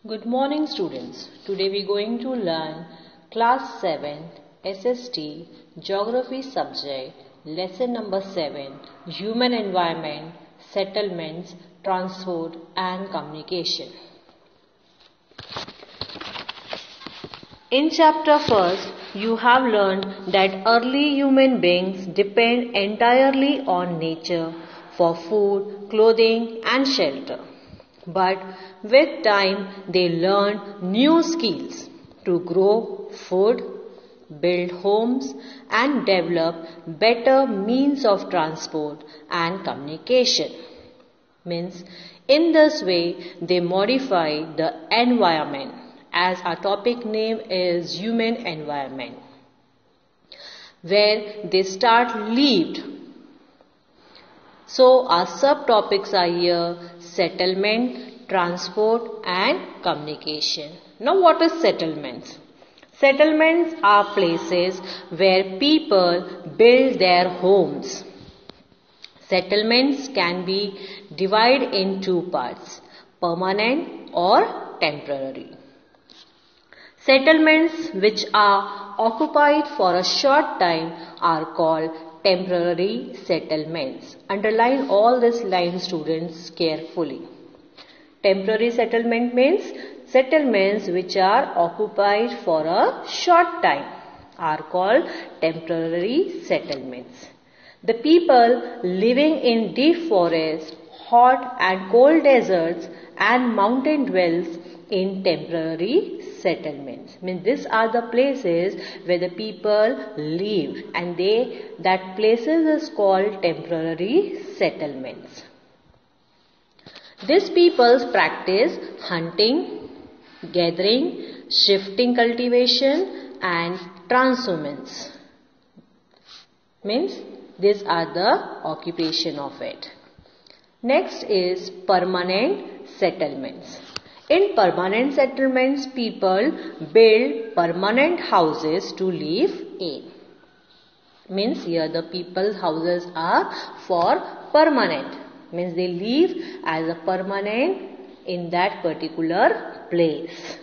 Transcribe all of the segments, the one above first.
Good morning students. Today we are going to learn class 7 SST Geography subject lesson number 7 Human Environment, Settlements, Transport and Communication. In chapter 1st you have learned that early human beings depend entirely on nature for food, clothing and shelter. But with time they learn new skills to grow food, build homes and develop better means of transport and communication. Means in this way they modify the environment, as our topic name is human environment, where they start lived. So our subtopics are here: settlement, transport and communication. Now what is settlements? Settlements are places where people build their homes. Settlements can be divided in two parts: permanent or temporary. Settlements which are occupied for a short time are called temporary settlements. Underline all these lines, students, carefully. Temporary settlement means settlements which are occupied for a short time are called temporary settlements. The people living in deep forests, hot and cold deserts and mountain dwells in temporary settlements. These are the places where the people live, and that places is called temporary settlements. These peoples practice hunting, gathering, shifting cultivation and transhumance. Means these are the occupation of it. Next is permanent settlements. In permanent settlements, people build permanent houses to live in. Means here the people's houses are for permanent. Means they live as a permanent in that particular place.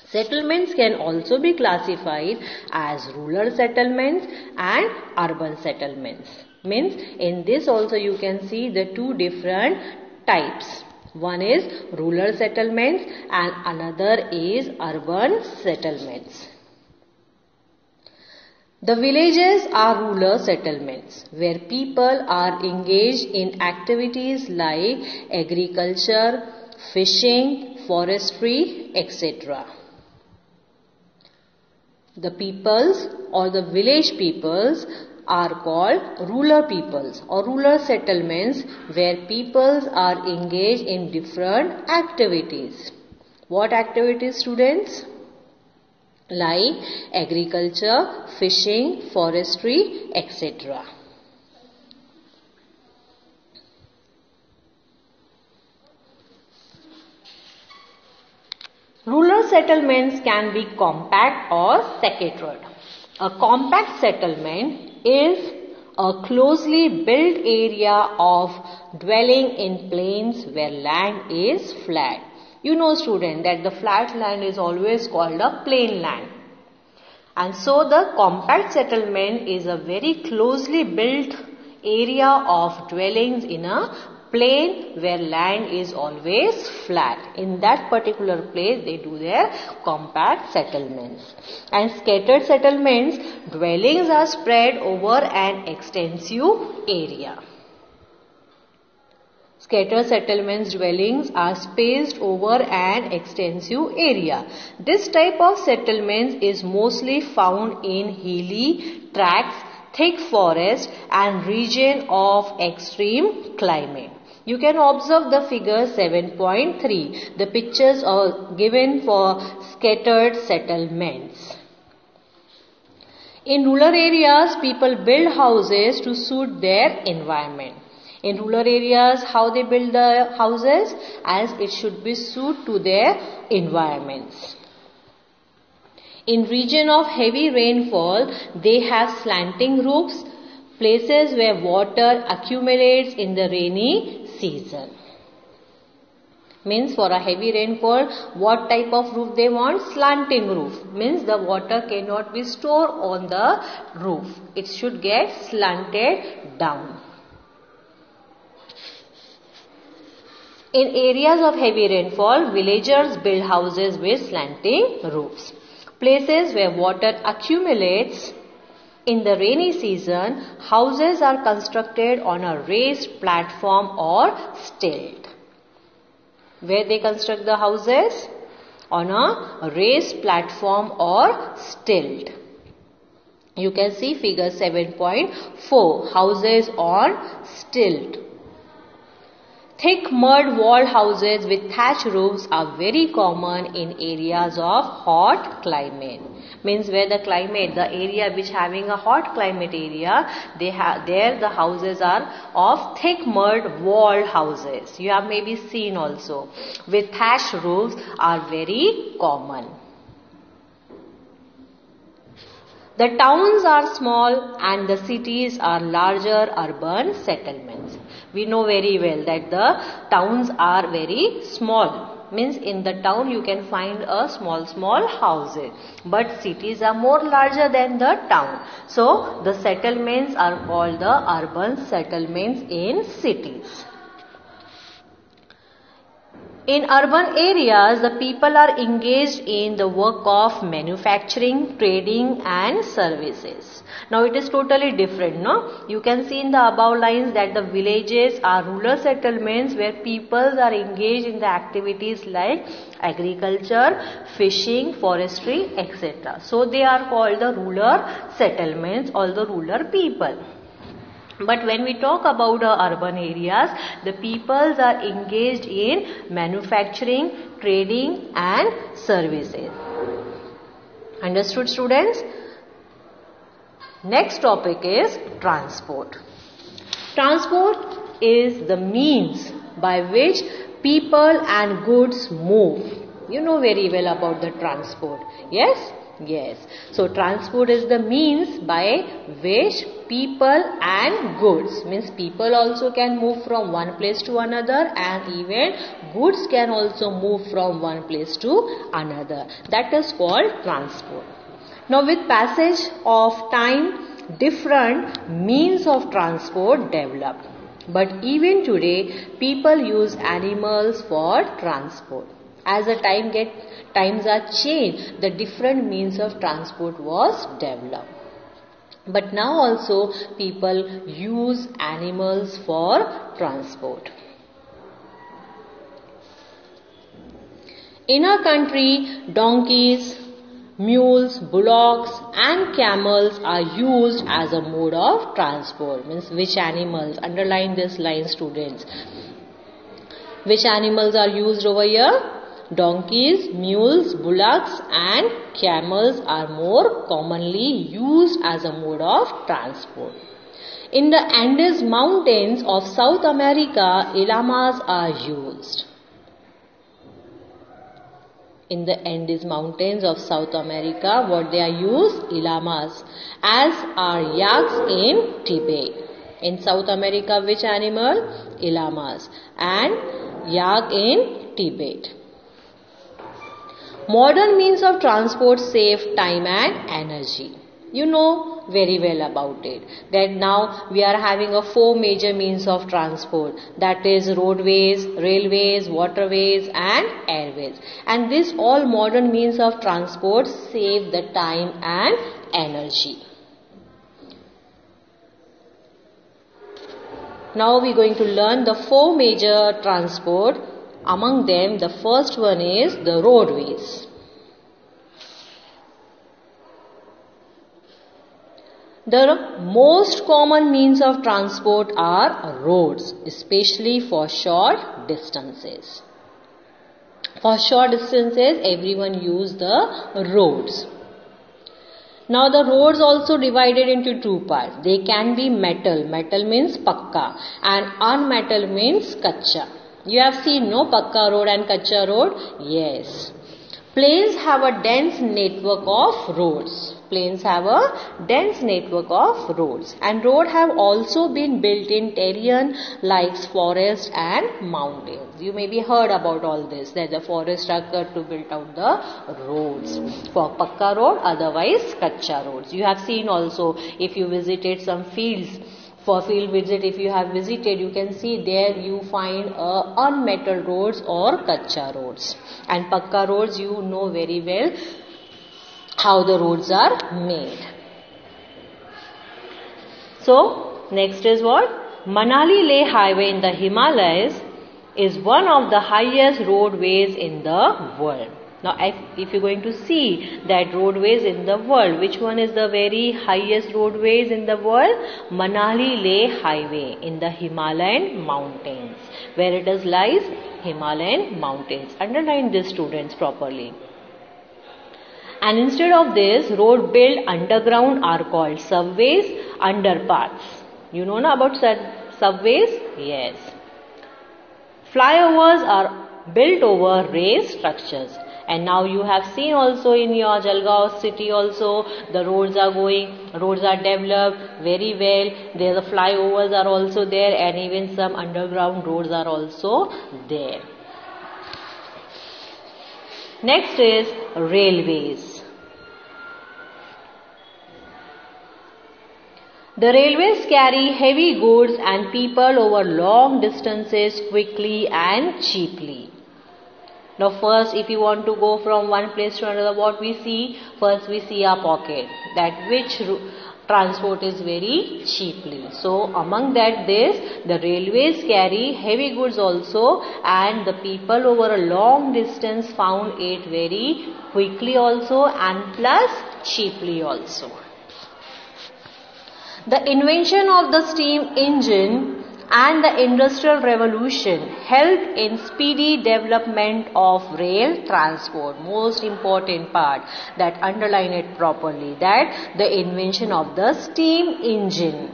Settlements can also be classified as rural settlements and urban settlements. Means in this also you can see the two different types. One is rural settlements and another is urban settlements. The villages are rural settlements where people are engaged in activities like agriculture, fishing, forestry, etc. The peoples or the village peoples are called rural peoples or rural settlements where peoples are engaged in different activities. What activities, students? Like agriculture, fishing, forestry, etc. Rural settlements can be compact or scattered. A compact settlement is a closely built area of dwelling in plains where land is flat. You know, student, that the flat land is always called a plain land. And so the compact settlement is a very closely built area of dwellings in a plain where land is always flat. In that particular place they do their compact settlements. And scattered settlements, dwellings are spread over an extensive area. Scattered settlements dwellings are spaced over an extensive area. This type of settlements is mostly found in hilly tracts, thick forest and region of extreme climate. You can observe the figure 7.3. The pictures are given for scattered settlements. In rural areas, people build houses to suit their environment. In rural areas, how they build the houses? As it should be suited to their environments. In region of heavy rainfall, they have slanting roofs, places where water accumulates in the rainy season. Means for a heavy rainfall, what type of roof they want? Slanting roof. Means the water cannot be stored on the roof. It should get slanted down. In areas of heavy rainfall, villagers build houses with slanting roofs. Places where water accumulates in the rainy season, houses are constructed on a raised platform or stilt. Where they construct the houses? On a raised platform or stilt. You can see figure 7.4, houses on stilt. Thick mud walled houses with thatch roofs are very common in areas of hot climate. Means where the climate, the area which having a hot climate area, there the houses are of thick mud walled houses. You have maybe seen also. With thatch roofs are very common. The towns are small and the cities are larger urban settlements. We know very well that the towns are very small. Means in the town you can find a small houses. But cities are more larger than the town. So the settlements are called the urban settlements in cities. In urban areas, the people are engaged in the work of manufacturing, trading and services. Now it is totally different, no? You can see in the above lines that the villages are rural settlements where people are engaged in the activities like agriculture, fishing, forestry, etc. So they are called the rural settlements or the rural people. But when we talk about the urban areas, the peoples are engaged in manufacturing, trading and services. Understood, students? Next topic is transport. Transport is the means by which people and goods move. You know very well about the transport. Yes? Yes. So transport is the means by which people and goods, means people also can move from one place to another and even goods can also move from one place to another. That is called transport. Now with passage of time, different means of transport developed. But even today, people use animals for transport. As the times are changed, the different means of transport was developed. But now also people use animals for transport. In our country, donkeys, mules, bullocks and camels are used as a mode of transport. Means which animals? Underline this line, students. Which animals are used over here? Donkeys, mules, bullocks and camels are more commonly used as a mode of transport. In the Andes mountains of South America, llamas are used. In the Andes mountains of South America, what they are used? Llamas. As are yaks in Tibet. In South America, which animal? Llamas. And yak in Tibet. Modern means of transport save time and energy. You know very well about it. That now we are having a 4 major means of transport. That is roadways, railways, waterways and airways. And this all modern means of transport save the time and energy. Now we are going to learn the 4 major transport. Among them, the first one is the roadways. The most common means of transport are roads, especially for short distances. For short distances, everyone use the roads. Now the roads also divided into 2 parts. They can be metal. Metal means pakka and unmetal means kacha. You have seen no pakka road and kacha road? Yes. Plains have a dense network of roads. Plains have a dense network of roads, and roads have also been built in terrain like forests and mountains. You maybe heard about all this, that the forests are cut to build out the roads for Pakka road, otherwise Kacha roads. You have seen also, if you visited some fields, for field visit, if you have visited, you can see there you find unmetalled roads or Kacha roads. And Pakka roads, you know very well how the roads are made. So, next is what? Manali-Leh highway in the Himalayas is one of the highest roadways in the world. Now, if you're going to see that roadways in the world, which one is the very highest roadways in the world? Manali-Leh highway in the Himalayan mountains. Where it is lies? Himalayan mountains. Underline this, students, properly. And instead of this, road built underground are called subways, underpaths. You know about subways? Yes. Flyovers are built over raised structures. And now you have seen also in your Jalgaon city also, the roads are developed very well. There the flyovers are also there, and even some underground roads are also there. Next is railways. The railways carry heavy goods and people over long distances quickly and cheaply. Now first, if you want to go from one place to another, what we see? First we see our pocket, that which transport is very cheaply. So among that the railways carry heavy goods also, and the people over a long distance found it very quickly also and plus cheaply also. The invention of the steam engine and the Industrial Revolution helped in speedy development of rail transport. Most important part, that underline it properly, that the invention of the steam engine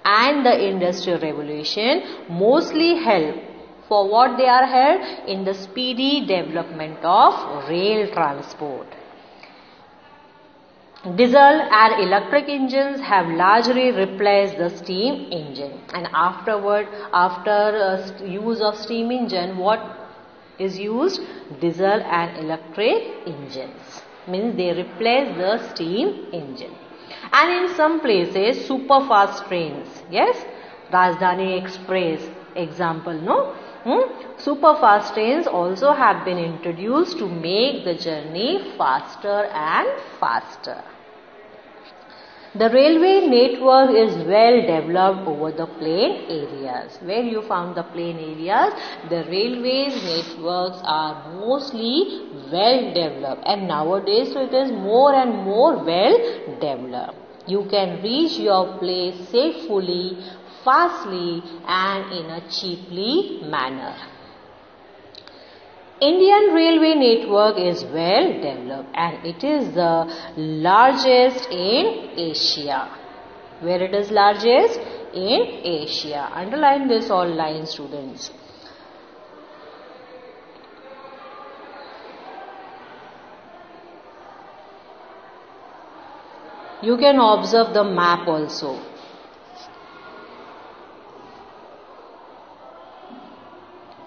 and the Industrial Revolution mostly helped. For what they are helped? In the speedy development of rail transport. Diesel and electric engines have largely replaced the steam engine, and after use of steam engine, what is used? Diesel and electric engines. Means they replace the steam engine. And in some places, super fast trains. Yes, Rajdhani Express example, no? Super fast trains also have been introduced to make the journey faster and faster. The railway network is well developed over the plain areas. Where you found the plain areas, the railways networks are mostly well developed, and nowadays so it is more and more well developed. You can reach your place safely, fastly and in a cheaply manner. Indian railway network is well developed, and it is the largest in Asia. Where it is largest? In Asia. Underline this all lines, students. You can observe the map also.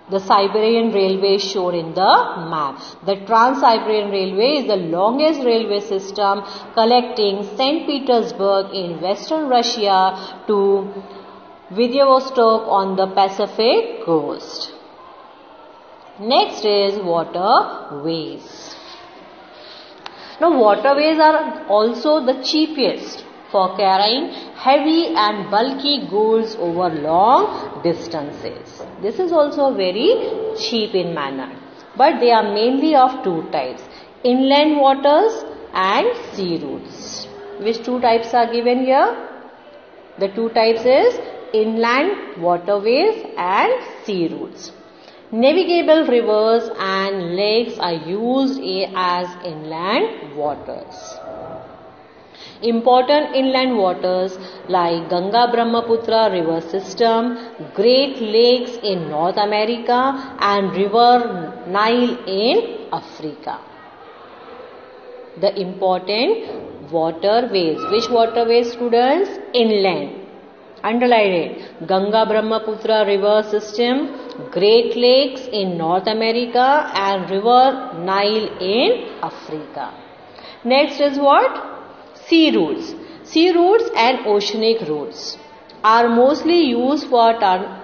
The Siberian Railway is shown in the map. The Trans-Siberian Railway is the longest railway system connecting St. Petersburg in western Russia to Vladivostok on the Pacific coast. Next is waterways. Now waterways are also the cheapest for carrying heavy and bulky goods over long distances. This is also very cheap in manner. But they are mainly of two types: inland waters and sea routes. Which two types are given here? The two types is inland waterways and sea routes. Navigable rivers and lakes are used as inland waters. Important inland waters like Ganga Brahmaputra river system, Great Lakes in North America and River Nile in Africa. The important waterways. Which waterways, students? Inland. Underline it. Ganga Brahmaputra river system, Great Lakes in North America and River Nile in Africa. Next is what? Sea routes. Sea routes and oceanic routes are mostly used for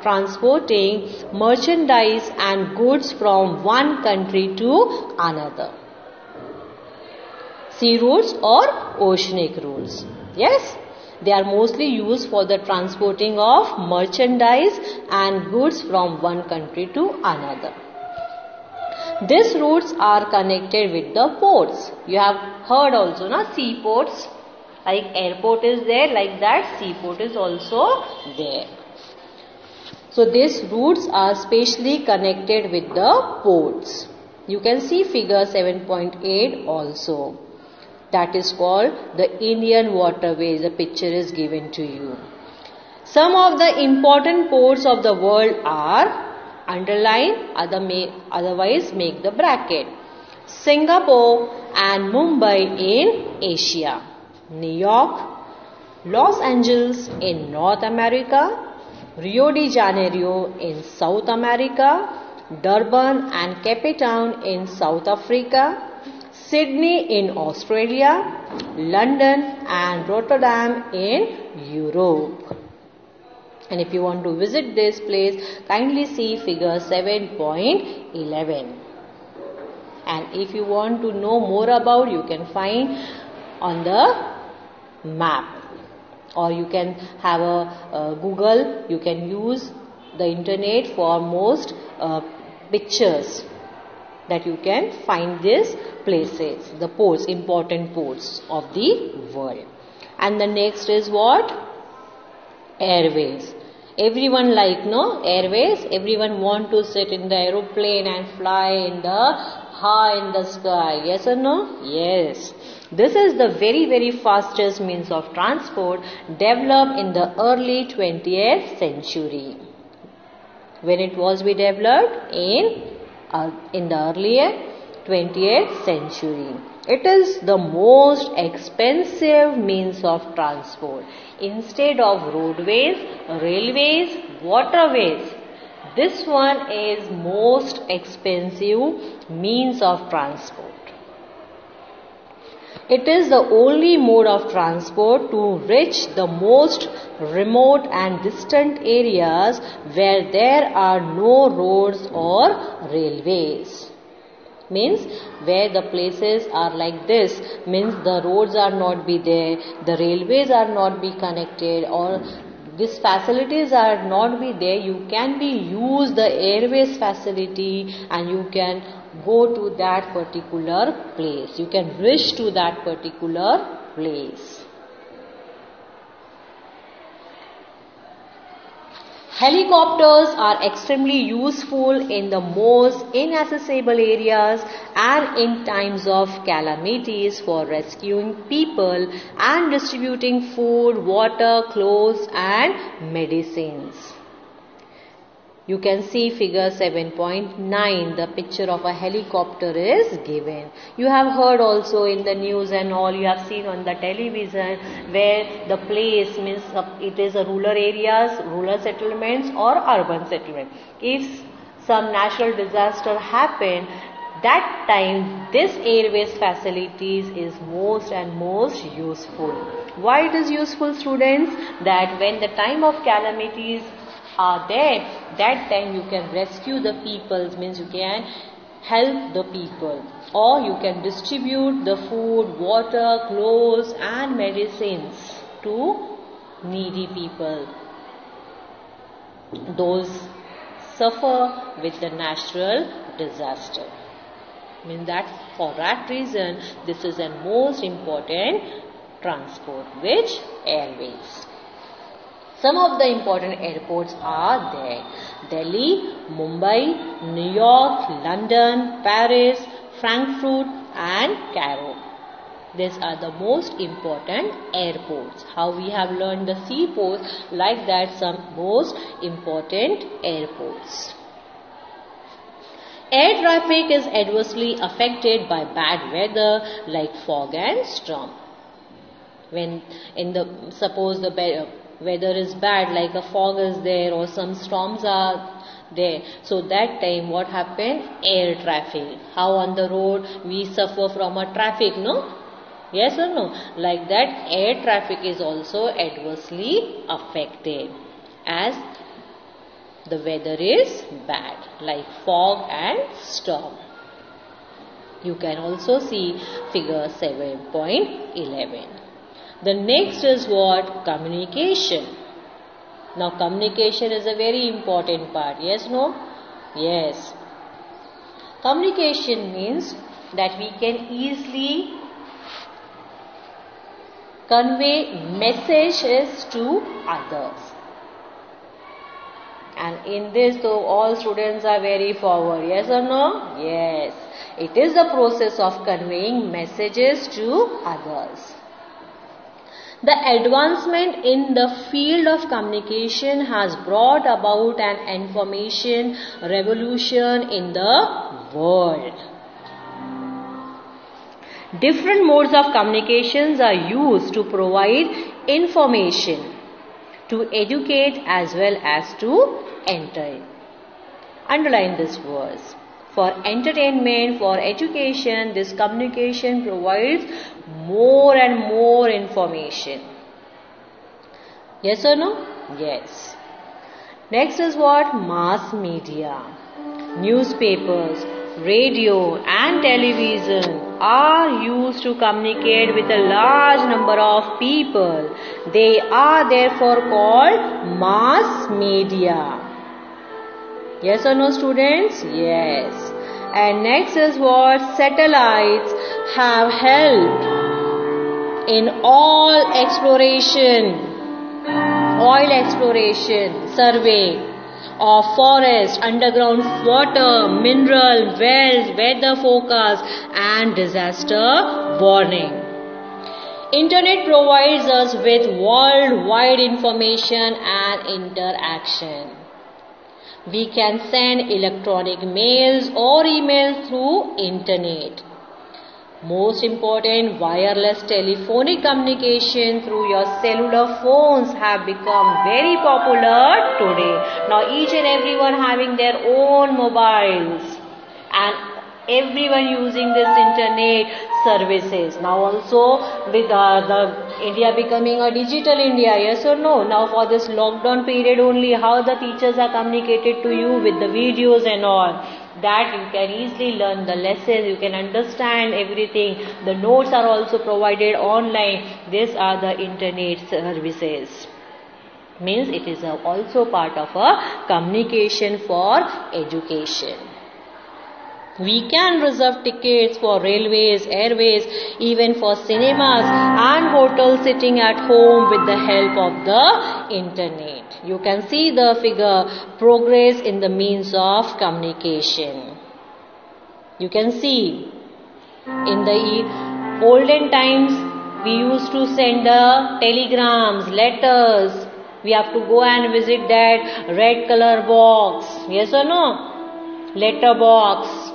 transporting merchandise and goods from one country to another. Sea routes or oceanic routes. Yes, they are mostly used for the transporting of merchandise and goods from one country to another. These routes are connected with the ports. You have heard also, na, seaports. Like airport is there, like that seaport is also there. So these routes are specially connected with the ports. You can see figure 7.8 also. That is called the Indian waterways. The picture is given to you. Some of the important ports of the world are, underline, otherwise make the bracket. Singapore and Mumbai in Asia. New York, Los Angeles in North America, Rio de Janeiro in South America, Durban and Cape Town in South Africa, Sydney in Australia, London and Rotterdam in Europe. And if you want to visit this place, kindly see figure 7.11. And if you want to know more about, you can find on the map, or you can have a Google. You can use the internet for most pictures that you can find these places, the ports, important ports of the world. And the next is what? Airways. Everyone like, no, airways. Everyone want to sit in the aeroplane and fly in the high in the sky. Yes or no? Yes. This is the very fastest means of transport developed in the early 20th century. When it was developed? In the earlier 20th century. It is the most expensive means of transport. Instead of roadways, railways, waterways, this one is most expensive means of transport. It is the only mode of transport to reach the most remote and distant areas where there are no roads or railways. Means where the places are like this, means the roads are not be there, the railways are not be connected, or these facilities are not be there. You can use the airways facility and you can go to that particular place. You can reach to that particular place. Helicopters are extremely useful in the most inaccessible areas and in times of calamities for rescuing people and distributing food, water, clothes and medicines. You can see figure 7.9. The picture of a helicopter is given. You have heard also in the news and all, you have seen on the television where the place means it is a rural areas, rural settlements or urban settlement. If some natural disaster happen, that time this airways facilities is most and most useful. Why it is useful, students? That when the time of calamities are there, that time you can rescue the people, means you can help the people, or you can distribute the food, water, clothes and medicines to needy people, those suffer with the natural disaster. Means that for that reason this is a most important transport, which airways. Some of the important airports are there: Delhi, Mumbai, New York, London, Paris, Frankfurt and Cairo. These are the most important airports. How we have learned the seaports, like that some most important airports. Air traffic is adversely affected by bad weather like fog and storm. When suppose the weather is bad, like a fog is there or some storms are there, so that time what happened? Air traffic. How on the road we suffer from a traffic, no? Yes or no? Like that, air traffic is also adversely affected as the weather is bad, like fog and storm. You can also see figure 7.11. The next is what? Communication. Now communication is a very important part. Yes, no? Yes. Communication means that we can easily convey messages to others. And in this, though, all students are very forward. Yes or no? Yes. It is the process of conveying messages to others. The advancement in the field of communication has brought about an information revolution in the world. Different modes of communications are used to provide information, to educate as well as to entertain. Underline this verse. For entertainment, for education, this communication provides more and more information. Yes or no? Yes. Next is what? Mass media. Newspapers, radio and television are used to communicate with a large number of people. They are therefore called mass media. Yes or no, students? Yes. And next is what? Satellites have helped in oil exploration, survey of forest, underground water, mineral, wells, weather forecast and disaster warning. Internet provides us with worldwide information and interaction. We can send electronic mails or emails through internet. Most important, wireless telephonic communication through your cellular phones have become very popular today. Now each and everyone having their own mobiles and everyone using this internet services. Now also with the India becoming a digital India, yes or no? Now for this lockdown period only, how the teachers are communicated to you with the videos and all. That you can easily learn the lessons, you can understand everything. The notes are also provided online. These are the internet services. Means it is also part of a communication for education. We can reserve tickets for railways, airways, even for cinemas and hotels sitting at home with the help of the internet. You can see the figure, progress in the means of communication. You can see in the olden times we used to send the telegrams, letters. We have to go and visit that red color box. Yes or no? Letter box.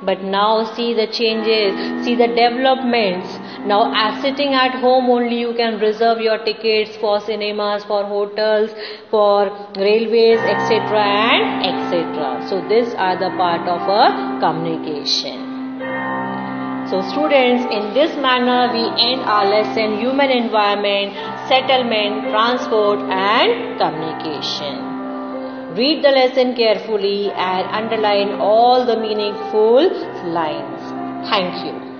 But now see the changes, see the developments. Now as sitting at home only you can reserve your tickets for cinemas, for hotels, for railways, etc. and etc. So these are the part of a communication. So students, in this manner we end our lesson human environment, settlement, transport and communication. Read the lesson carefully and underline all the meaningful lines. Thank you.